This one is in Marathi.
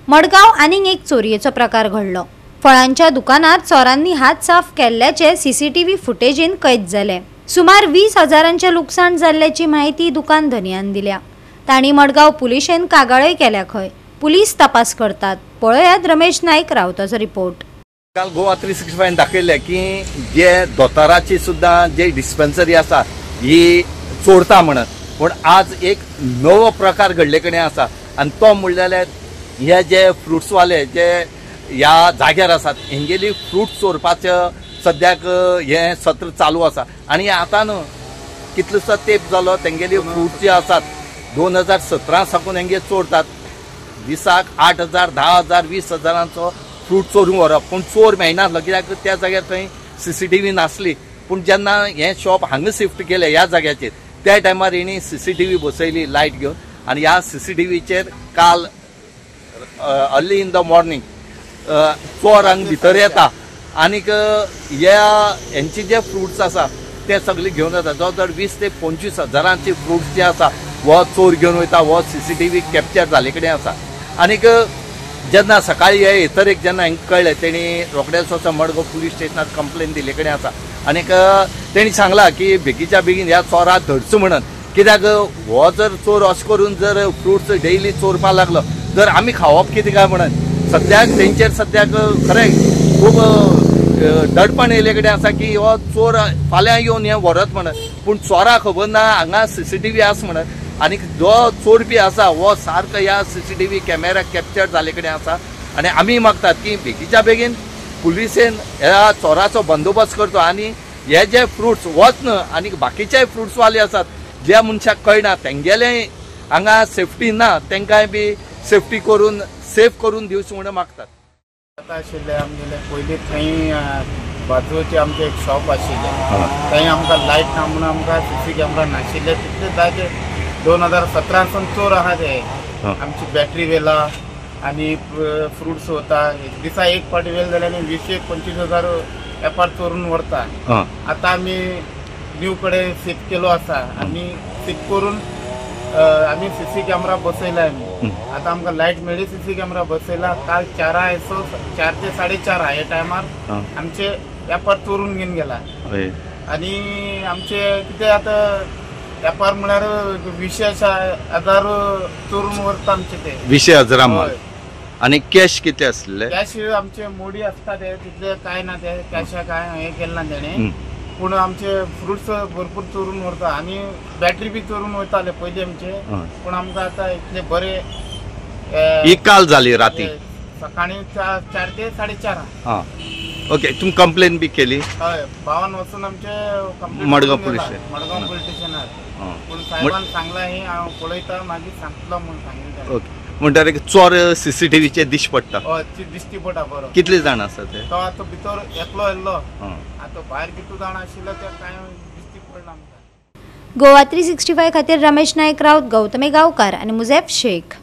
मडगाव आनीक एक चोरयेचो प्रकार घडलो। फळांच्या दुकानात चोरांनी हात साफ केल्ल्याचे सीसीटीव्ही फुटेजीन कैद जाले। सुमार 20,000चे लुकसाण जाल्ल्याची माहिती दुकान धनियान दिल्या। तांणी मडगाव पुलिशेन कागाळय केल्या खंय पुलिस तपास करतात। पळयात रमेश नाईक रावताचो रिपोर्ट। काल गोवा 365 दाखयले की जे दोताराची सुद्धा जे डिस्पेन्सरी आसा ही चोरता म्हणत, पण आज एक नवो प्रकार घडले कडेन आसा आनी तो म्हणल्यार हे जे फ्रुट्सवाले जे ह्या जाग्यार आसात हेंगेली फ्रूट चोरपाचें सद्याक हे सत्र चालू आसा। आनी आतां कितलोसो तेंप जालो तेंगेली फ्रूट जे आसात 2017 साकून हेंगे चोरतात। दिसाक 8,000, 10,000, 20,000चो फ्रूट चोरून व्हरप, पूण चोर मेळनासलो कित्याक त्या जाग्यार थंय सीसीटीव्ही नासली। पूण जेन्ना हे शॉप हांगा शिफ्ट केले ह्या जाग्याचेर त्या टायमार हेणी सीसीटीव्ही बसयली लायट घेवन आनी ह्या सीसीटीव्हीचेर काल अर्ली इन द मॉर्निंग चोर हांगा भितर येता आनीक हेंची जे फ्रुट्स आसा ते सगळे घेवन येता। जवळ 20 ते 25,000चे फ्रुट्स जे आसा हो चोर घेवन वयता। हो सीसीटीव्ही कॅप्चर जाले कडेन आसा। आनीक जेन्ना सकाळी हे इतरेक जेन्ना हांकां कळ्ळें तेणी रोखडेच वचून मडगांव पुलीस स्टेशनात कंप्लेन दिले कडेन आसा। आनीक तेणी सांगला की बेगीच्या बेगीन ह्या चोराक धरचो म्हणून, कित्याक हो जर चोर अशें करून जर फ्रुट्स डेली चोरपाक लागलो जर आमी खावप कितें काय म्हणून सद्याक तेंचेर सद्याक खरें खूब दडपण येयले कडेन आसा की हो चोर फाल्यां येवन हें व्हरत म्हणून, पूण चोराक खबर ना हांगा सीसीटीव्ही आसा म्हणून। आनीक जो चोरपी आसा हो सारको ह्या सीसीटीव्ही कॅमेरा कॅप्चर जाले कडेन आसा। आनी आमी मागतात की बेगीच्या बेगीन पुलिसेन ह्या चोराचो बंदोबस्त करचो आनी हे जे फ्रुट्स होच न्हय आनीक बाकीचे फ्रुट्सवाले आसात ज्या मनशाक कळना तेंगेले हांगा सेफ्टी ना तेंकांय बी सेफ्टी करून सेफ करून दिवचें म्हणून मागतात। आतां आशिल्ले आमगेले पयलीं थंय बाजूचे आमचें एक शॉप आशिल्लें थंय आमकां लायट ना म्हणून आमकां सीसी कॅमेरा नाशिल्ले। तितले जागे 2017 चोर आहा ते आमची बॅटरी वेला आनी फ्रुट्स वता। दिसा एक फावटी वेल जाल्यार 20-25,000 एपार चोरून व्हरता। आतां आमी न्यू कडेन शिफ्ट केलो आसा आनी शिफ्ट करून आमी सीसी कॅमेरा बसयला। आमी आतां आमकां लायट मेळ्ळी सीसी कॅमेरा बसयला। काल 4 ते 4:30 हे टायमार आमचे एपार चोरून घेवन गेला आनी आमचे कितें आतां एपार म्हळ्यार 20,000 चोरून व्हरता आमचे ते 20,000 माल। आनी कॅश कितले आसले? कॅश आमचे मोडी आसता ते तितले काय ना, ते कॅशा काय हे केलें ना तेणे, पूण आमचे फ्रुट्स भरपूर चोरून व्हरता आनी बॅटरी बी चोरून वयताले पयलीं आमचे। पूण आमकां आतां इतले बरे ही काल जाली राती सकाळी 4 ते 4:30। ओके, तुमी कंप्लेन बी केली? हय, भावान वचून आमचे मडगांव पुलीस स्टेशनार पूण साहेबान सांगला हे हांव पळयता मागीर सांगतलो म्हणून सांगितलें। ओके, म्हणटार चोर सीसीटीव्हीचे दिश्टी पडटा? हय, दिश्टी पडटा बरो। कितले जाण आसा ते? तो आतां भितर एकलो येयल्लो, आतां भायर कितू जाण आशिल्लो ते कांय दिश्टी पडना आमकां। गोवा 365 खातीर रमेश नाईक रावत, गौतमी गांवकार आनी मुझेफ शेख।